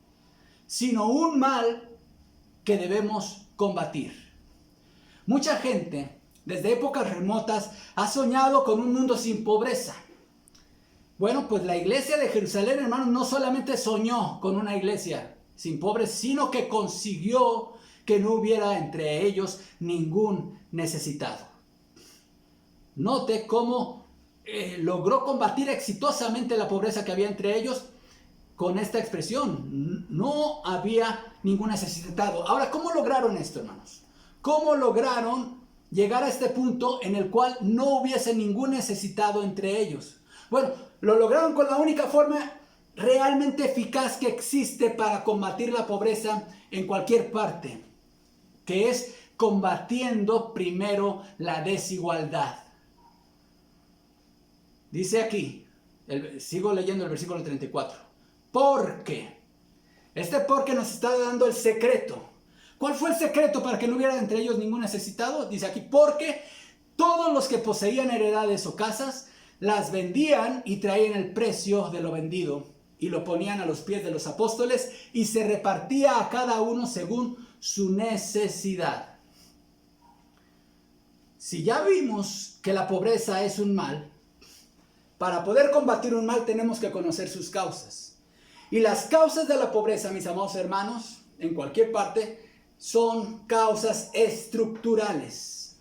sino un mal que debemos combatir. Mucha gente, desde épocas remotas, ha soñado con un mundo sin pobreza. Bueno, pues la iglesia de Jerusalén, hermanos, no solamente soñó con una iglesia sin pobres, sino que consiguió que no hubiera entre ellos ningún necesitado. Note cómo logró combatir exitosamente la pobreza que había entre ellos con esta expresión: no había ningún necesitado. Ahora, ¿cómo lograron esto, hermanos? ¿Cómo lograron llegar a este punto en el cual no hubiese ningún necesitado entre ellos. Bueno, lo lograron con la única forma realmente eficaz que existe para combatir la pobreza en cualquier parte, que es combatiendo primero la desigualdad. Dice aquí, sigo leyendo el versículo 34, porque, porque nos está dando el secreto. ¿Cuál fue el secreto para que no hubiera entre ellos ningún necesitado? Dice aquí, porque todos los que poseían heredades o casas las vendían y traían el precio de lo vendido y lo ponían a los pies de los apóstoles y se repartía a cada uno según su necesidad. Si ya vimos que la pobreza es un mal, para poder combatir un mal tenemos que conocer sus causas. Y las causas de la pobreza, mis amados hermanos, en cualquier parte, son causas estructurales.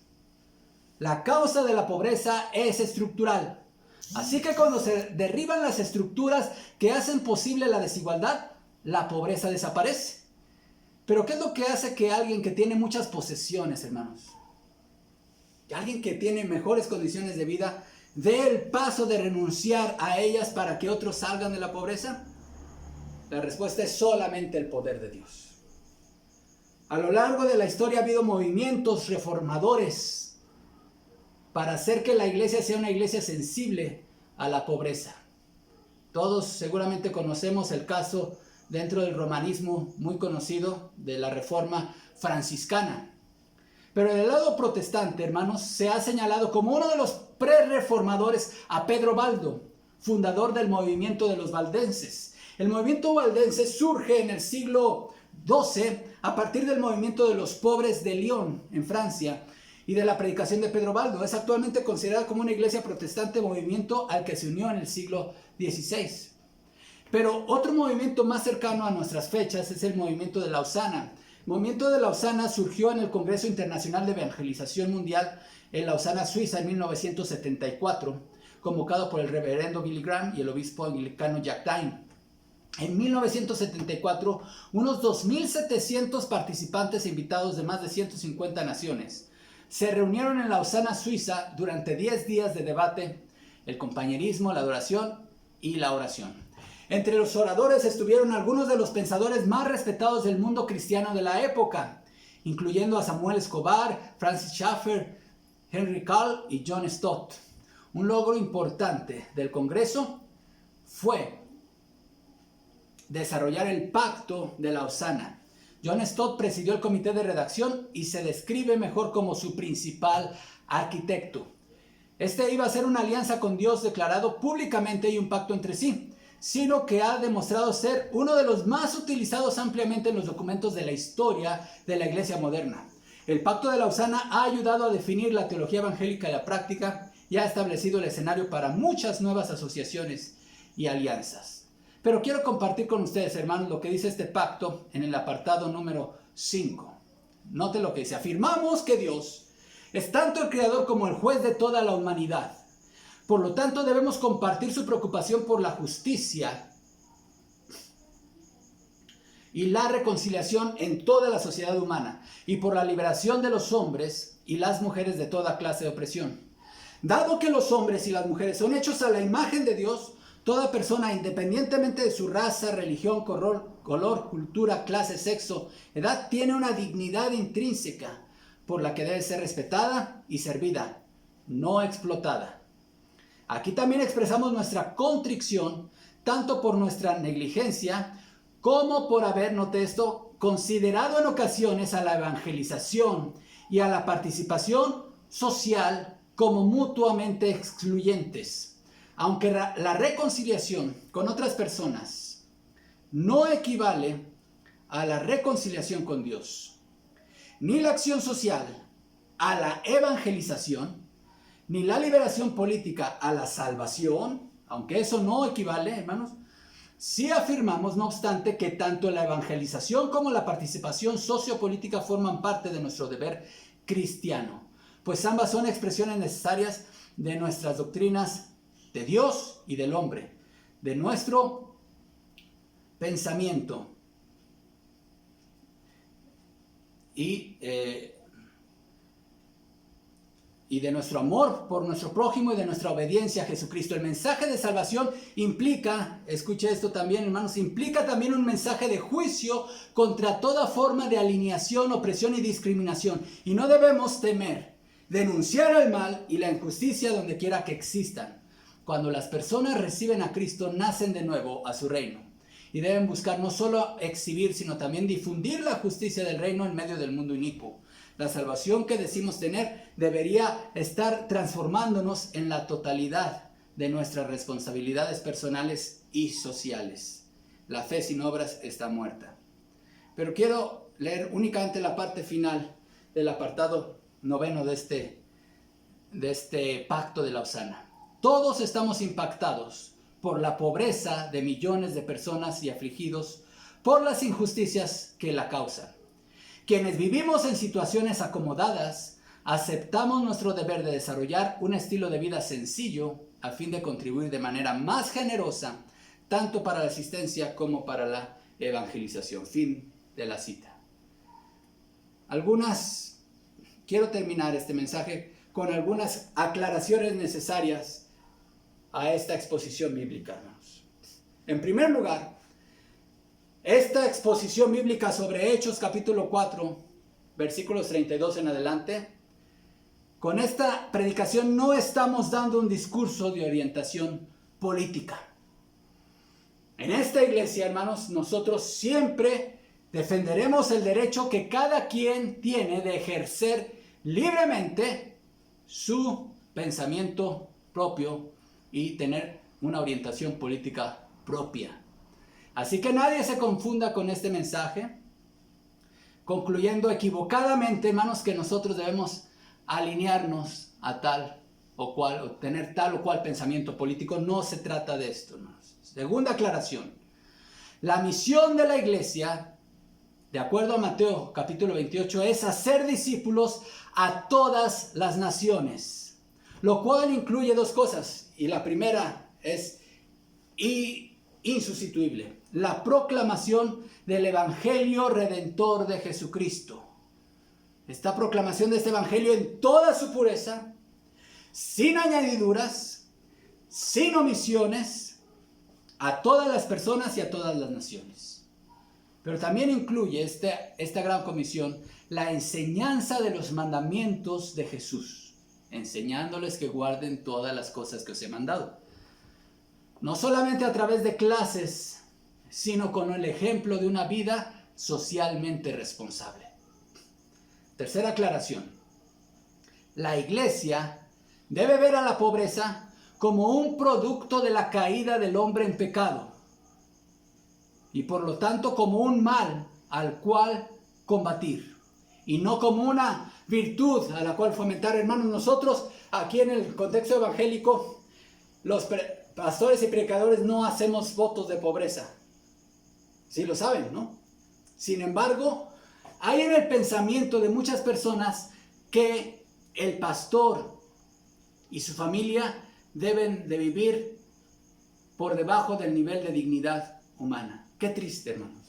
La causa de la pobreza es estructural. Así que cuando se derriban las estructuras que hacen posible la desigualdad, la pobreza desaparece. Pero ¿qué es lo que hace que alguien que tiene muchas posesiones, hermanos, alguien que tiene mejores condiciones de vida, dé el paso de renunciar a ellas para que otros salgan de la pobreza? La respuesta es solamente el poder de Dios. A lo largo de la historia ha habido movimientos reformadores para hacer que la iglesia sea una iglesia sensible a la pobreza. Todos seguramente conocemos el caso dentro del romanismo muy conocido de la Reforma franciscana. Pero del lado protestante, hermanos, se ha señalado como uno de los pre-reformadores a Pedro Baldo, fundador del movimiento de los valdenses. El movimiento valdense surge en el siglo XII a partir del movimiento de los pobres de Lyon, en Francia, y de la predicación de Pedro Baldo. Es actualmente considerado como una iglesia protestante, movimiento al que se unió en el siglo XVI. Pero otro movimiento más cercano a nuestras fechas es el movimiento de Lausana. El movimiento de Lausana surgió en el Congreso Internacional de Evangelización Mundial en Lausana, Suiza, en 1974, convocado por el reverendo Billy Graham y el obispo anglicano Jack Tyne. En 1974, unos 2.700 participantes invitados de más de 150 naciones se reunieron en Lausana, Suiza, durante 10 días de debate, el compañerismo, la adoración y la oración. Entre los oradores estuvieron algunos de los pensadores más respetados del mundo cristiano de la época, incluyendo a Samuel Escobar, Francis Schaeffer, Henry Cole y John Stott. Un logro importante del Congreso fue desarrollar el Pacto de Lausana. John Stott presidió el comité de redacción y se describe mejor como su principal arquitecto. Este iba a ser una alianza con Dios declarado públicamente y un pacto entre sí, sino que ha demostrado ser uno de los más utilizados ampliamente en los documentos de la historia de la iglesia moderna. El Pacto de Lausana ha ayudado a definir la teología evangélica y la práctica y ha establecido el escenario para muchas nuevas asociaciones y alianzas. Pero quiero compartir con ustedes, hermanos, lo que dice este pacto en el apartado número 5. Note lo que dice: afirmamos que Dios es tanto el creador como el juez de toda la humanidad. Por lo tanto, debemos compartir su preocupación por la justicia y la reconciliación en toda la sociedad humana y por la liberación de los hombres y las mujeres de toda clase de opresión. Dado que los hombres y las mujeres son hechos a la imagen de Dios, toda persona, independientemente de su raza, religión, color, cultura, clase, sexo, edad, tiene una dignidad intrínseca por la que debe ser respetada y servida, no explotada. Aquí también expresamos nuestra contrición, tanto por nuestra negligencia como por haber, note esto, considerado en ocasiones a la evangelización y a la participación social como mutuamente excluyentes. Aunque la reconciliación con otras personas no equivale a la reconciliación con Dios, ni la acción social a la evangelización, ni la liberación política a la salvación, aunque eso no equivale, hermanos, sí afirmamos, no obstante, que tanto la evangelización como la participación sociopolítica forman parte de nuestro deber cristiano, pues ambas son expresiones necesarias de nuestras doctrinas de Dios y del hombre, de nuestro pensamiento y y de nuestro amor por nuestro prójimo y de nuestra obediencia a Jesucristo. El mensaje de salvación implica, escuche esto también, hermanos, implica también un mensaje de juicio contra toda forma de alineación, opresión y discriminación. Y no debemos temer denunciar el mal y la injusticia donde quiera que existan. Cuando las personas reciben a Cristo, nacen de nuevo a su reino. Y deben buscar no solo exhibir, sino también difundir la justicia del reino en medio del mundo inicuo. La salvación que decimos tener debería estar transformándonos en la totalidad de nuestras responsabilidades personales y sociales. La fe sin obras está muerta. Pero quiero leer únicamente la parte final del apartado 9 de este pacto de Lausana. Todos estamos impactados por la pobreza de millones de personas y afligidos por las injusticias que la causan. Quienes vivimos en situaciones acomodadas, aceptamos nuestro deber de desarrollar un estilo de vida sencillo a fin de contribuir de manera más generosa, tanto para la asistencia como para la evangelización. Fin de la cita. Quiero terminar este mensaje con algunas aclaraciones necesarias a esta exposición bíblica, hermanos. En primer lugar, esta exposición bíblica sobre Hechos capítulo 4, versículos 32 en adelante, con esta predicación no estamos dando un discurso de orientación política. En esta iglesia, hermanos, nosotros siempre defenderemos el derecho que cada quien tiene de ejercer libremente su pensamiento propio y tener una orientación política propia. Así que nadie se confunda con este mensaje, concluyendo equivocadamente, hermanos, que nosotros debemos alinearnos a tal o cual, o tener tal o cual pensamiento político. No se trata de esto, hermanos. Segunda aclaración. La misión de la iglesia, de acuerdo a Mateo capítulo 28, es hacer discípulos a todas las naciones, lo cual incluye dos cosas, y la primera es insustituible: la proclamación del Evangelio Redentor de Jesucristo. Esta proclamación de este Evangelio en toda su pureza, sin añadiduras, sin omisiones, a todas las personas y a todas las naciones. Pero también incluye esta gran comisión, la enseñanza de los mandamientos de Jesús, enseñándoles que guarden todas las cosas que os he mandado. No solamente a través de clases, sino con el ejemplo de una vida socialmente responsable. Tercera aclaración. La iglesia debe ver a la pobreza como un producto de la caída del hombre en pecado y por lo tanto como un mal al cual combatir y no como una virtud a la cual fomentar. Hermanos, nosotros aquí en el contexto evangélico, los pastores y predicadores no hacemos votos de pobreza. Sí lo saben, ¿no? Sin embargo, hay en el pensamiento de muchas personas que el pastor y su familia deben de vivir por debajo del nivel de dignidad humana. Qué triste, hermanos.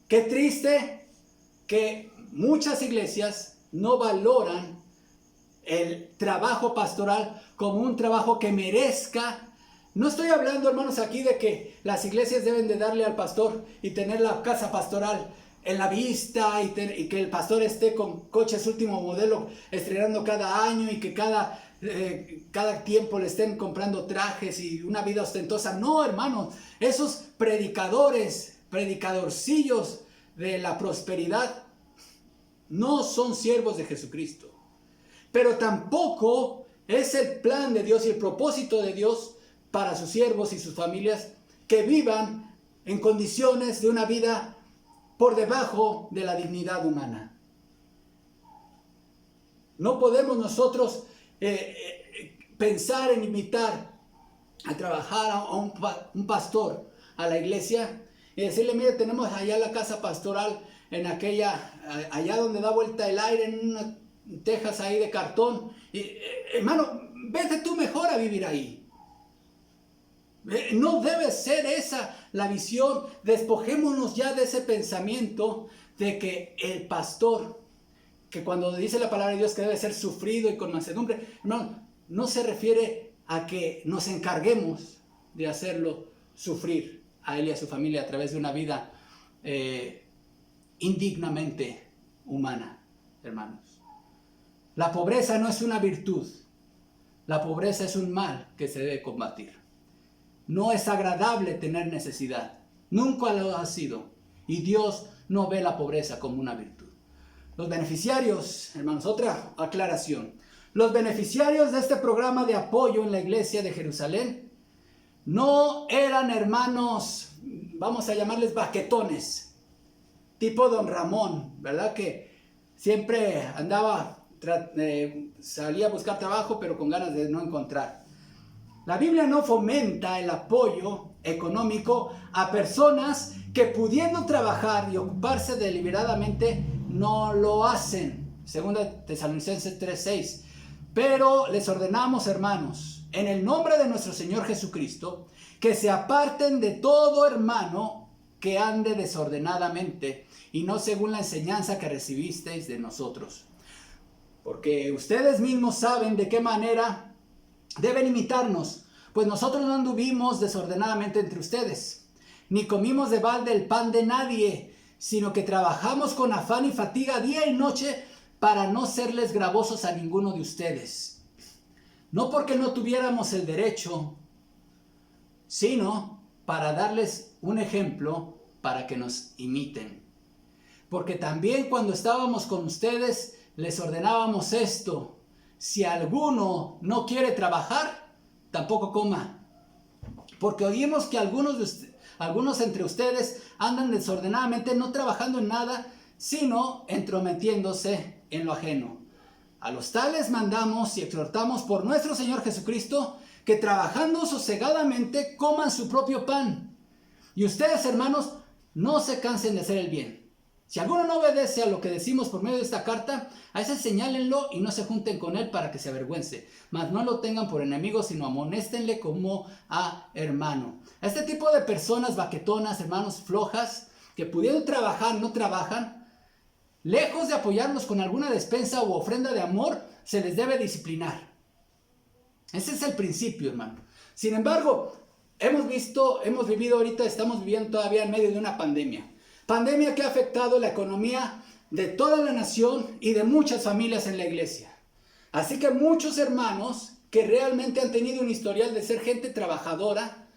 Qué triste que muchas iglesias no valoran el trabajo pastoral como un trabajo que merezca. No estoy hablando, hermanos, aquí de que las iglesias deben de darle al pastor y tener la casa pastoral en la vista y que el pastor esté con coches último modelo estrenando cada año y que cada tiempo le estén comprando trajes y una vida ostentosa. No, hermanos, esos predicadorcillos de la prosperidad no son siervos de Jesucristo. Pero tampoco es el plan de Dios y el propósito de Dios para sus siervos y sus familias que vivan en condiciones de una vida por debajo de la dignidad humana. No podemos nosotros pensar en invitar a trabajar a un pastor a la iglesia y decirle: mire, tenemos allá la casa pastoral en allá donde da vuelta el aire, en unas tejas ahí de cartón. Y, hermano, vete tú mejor a vivir ahí. No debe ser esa la visión. Despojémonos ya de ese pensamiento de que el pastor que cuando dice la palabra de Dios que debe ser sufrido y con mansedumbre, hermano, no se refiere a que nos encarguemos de hacerlo sufrir a él y a su familia a través de una vida indignamente humana, hermanos. La pobreza no es una virtud, la pobreza es un mal que se debe combatir. No es agradable tener necesidad, nunca lo ha sido, y Dios no ve la pobreza como una virtud. Los beneficiarios, hermanos, otra aclaración. Los beneficiarios de este programa de apoyo en la iglesia de Jerusalén no eran hermanos, vamos a llamarles baquetones, tipo don Ramón, ¿verdad? Que siempre andaba, salía a buscar trabajo, pero con ganas de no encontrar. La Biblia no fomenta el apoyo económico a personas que pudiendo trabajar y ocuparse deliberadamente no lo hacen. Segunda Tesalonicenses 3:6. Pero les ordenamos, hermanos, en el nombre de nuestro Señor Jesucristo, que se aparten de todo hermano que ande desordenadamente y no según la enseñanza que recibisteis de nosotros. Porque ustedes mismos saben de qué manera deben imitarnos, pues nosotros no anduvimos desordenadamente entre ustedes, ni comimos de balde el pan de nadie, sino que trabajamos con afán y fatiga día y noche para no serles gravosos a ninguno de ustedes. No porque no tuviéramos el derecho, sino para darles un ejemplo para que nos imiten. Porque también cuando estábamos con ustedes les ordenábamos esto: si alguno no quiere trabajar, tampoco coma. Porque oímos que algunos entre ustedes andan desordenadamente, no trabajando en nada, sino entrometiéndose en lo ajeno. A los tales mandamos y exhortamos por nuestro Señor Jesucristo que trabajando sosegadamente coman su propio pan. Y ustedes, hermanos, no se cansen de hacer el bien. Si alguno no obedece a lo que decimos por medio de esta carta, a ese señálenlo y no se junten con él para que se avergüence. Mas no lo tengan por enemigo, sino amonéstenle como a hermano. A este tipo de personas baquetonas, hermanos, flojas, que pudiendo trabajar, no trabajan, lejos de apoyarlos con alguna despensa u ofrenda de amor, se les debe disciplinar. Ese es el principio, hermano. Sin embargo, hemos vivido ahorita, estamos viviendo todavía en medio de una pandemia. Pandemia que ha afectado la economía de toda la nación y de muchas familias en la iglesia. Así que muchos hermanos que realmente han tenido un historial de ser gente trabajadora,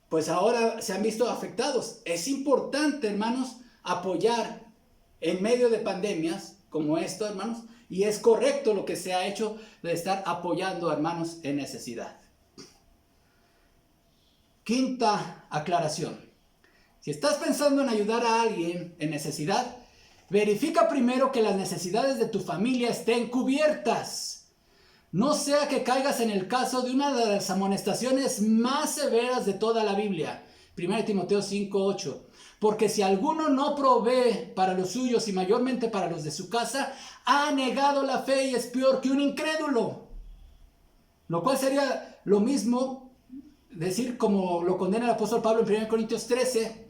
pues ahora se han visto afectados. Es importante, hermanos, apoyar en medio de pandemias como esto, hermanos, y es correcto lo que se ha hecho de estar apoyando a hermanos en necesidad. Quinta aclaración. Si estás pensando en ayudar a alguien en necesidad, verifica primero que las necesidades de tu familia estén cubiertas. No sea que caigas en el caso de una de las amonestaciones más severas de toda la Biblia. 1 Timoteo 5:8. Porque si alguno no provee para los suyos y mayormente para los de su casa, ha negado la fe y es peor que un incrédulo. Lo cual sería lo mismo decir como lo condena el apóstol Pablo en 1 Corintios 13.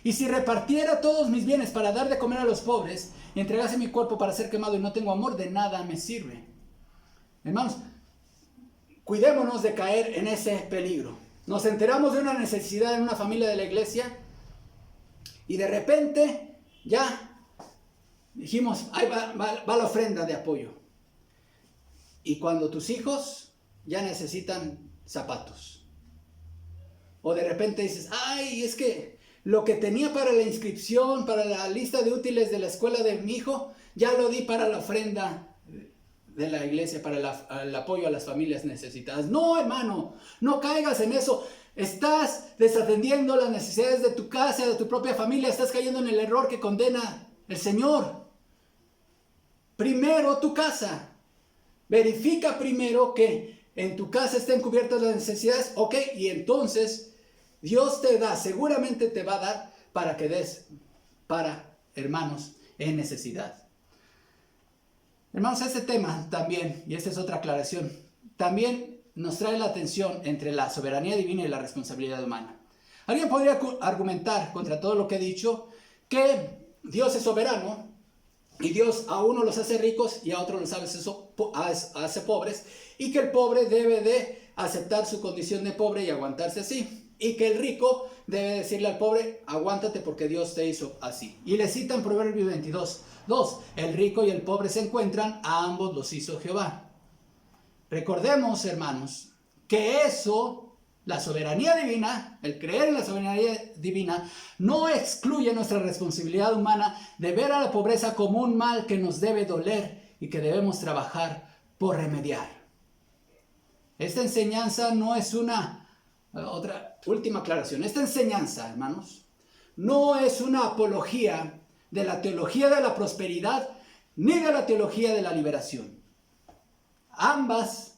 Y si repartiera todos mis bienes para dar de comer a los pobres y entregase mi cuerpo para ser quemado y no tengo amor, de nada me sirve. Hermanos, cuidémonos de caer en ese peligro. Nos enteramos de una necesidad en una familia de la iglesia y de repente ya dijimos, ahí va la ofrenda de apoyo. Y cuando tus hijos ya necesitan zapatos. O de repente dices, ay, es que lo que tenía para la inscripción, para la lista de útiles de la escuela de mi hijo, ya lo di para la ofrenda de la iglesia, para el apoyo a las familias necesitadas. No, hermano, no caigas en eso. Estás desatendiendo las necesidades de tu casa, de tu propia familia. Estás cayendo en el error que condena el Señor. Primero tu casa. Verifica primero que en tu casa estén cubiertas las necesidades. Ok, y entonces Dios te da, seguramente te va a dar para que des para hermanos en necesidad. Hermanos, este tema también, y esta es otra aclaración, también nos trae la atención entre la soberanía divina y la responsabilidad humana. Alguien podría argumentar contra todo lo que he dicho que Dios es soberano Y Dios a uno los hace ricos y a otros los hace pobres, y que el pobre debe de aceptar su condición de pobre y aguantarse así, y que el rico debe decirle al pobre, aguántate porque Dios te hizo así. Y le citan Proverbios 22:2, el rico y el pobre se encuentran, a ambos los hizo Jehová. Recordemos, hermanos, que eso, la soberanía divina, el creer en la soberanía divina, no excluye nuestra responsabilidad humana de ver a la pobreza como un mal que nos debe doler y que debemos trabajar por remediar. Esta enseñanza no es otra última aclaración. Esta enseñanza, hermanos, no es una apología de la teología de la prosperidad ni de la teología de la liberación. Ambas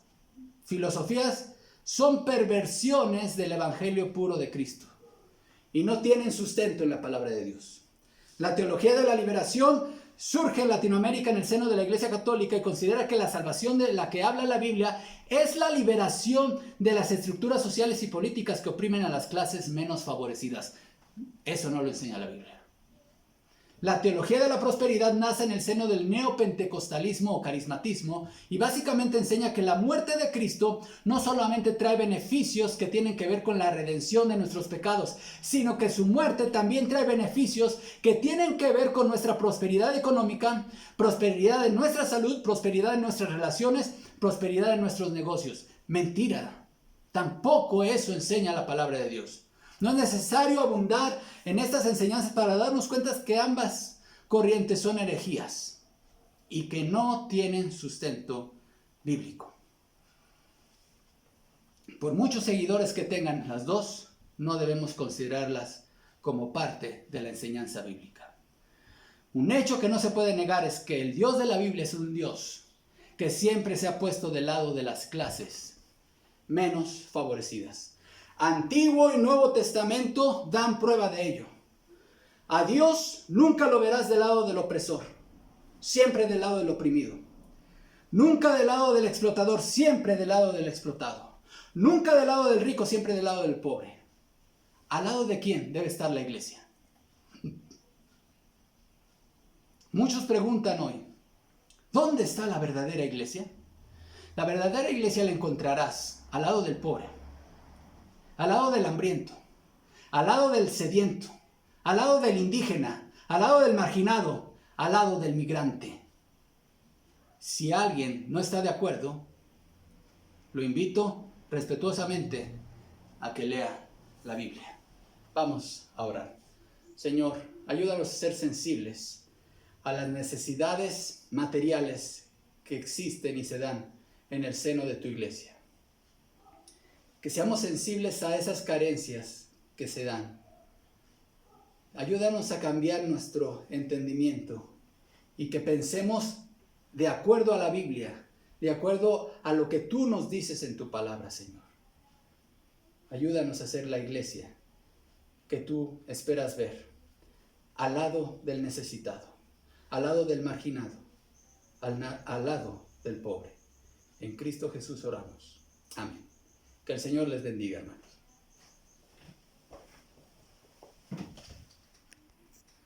filosofías son perversiones del evangelio puro de Cristo y no tienen sustento en la palabra de Dios. La teología de la liberación surge en Latinoamérica en el seno de la Iglesia Católica y considera que la salvación de la que habla la Biblia es la liberación de las estructuras sociales y políticas que oprimen a las clases menos favorecidas. Eso no lo enseña la Biblia. La teología de la prosperidad nace en el seno del neopentecostalismo o carismatismo y básicamente enseña que la muerte de Cristo no solamente trae beneficios que tienen que ver con la redención de nuestros pecados, sino que su muerte también trae beneficios que tienen que ver con nuestra prosperidad económica, prosperidad de nuestra salud, prosperidad en nuestras relaciones, prosperidad en nuestros negocios. Mentira. Tampoco eso enseña la palabra de Dios. No es necesario abundar en estas enseñanzas para darnos cuenta que ambas corrientes son herejías y que no tienen sustento bíblico. Por muchos seguidores que tengan las dos, no debemos considerarlas como parte de la enseñanza bíblica. Un hecho que no se puede negar es que el Dios de la Biblia es un Dios que siempre se ha puesto del lado de las clases menos favorecidas. Antiguo y Nuevo Testamento dan prueba de ello. A Dios nunca lo verás del lado del opresor, siempre del lado del oprimido. Nunca del lado del explotador, siempre del lado del explotado. Nunca del lado del rico, siempre del lado del pobre. ¿Al lado de quién debe estar la iglesia? Muchos preguntan hoy, ¿dónde está la verdadera iglesia? La verdadera iglesia la encontrarás al lado del pobre, al lado del hambriento, al lado del sediento, al lado del indígena, al lado del marginado, al lado del migrante. Si alguien no está de acuerdo, lo invito respetuosamente a que lea la Biblia. Vamos a orar. Señor, ayúdanos a ser sensibles a las necesidades materiales que existen y se dan en el seno de tu iglesia. Que seamos sensibles a esas carencias que se dan. Ayúdanos a cambiar nuestro entendimiento y que pensemos de acuerdo a la Biblia, de acuerdo a lo que tú nos dices en tu palabra, Señor. Ayúdanos a ser la iglesia que tú esperas ver, al lado del necesitado, al lado del marginado, al lado del pobre. En Cristo Jesús oramos. Amén. Que el Señor les bendiga, hermanos.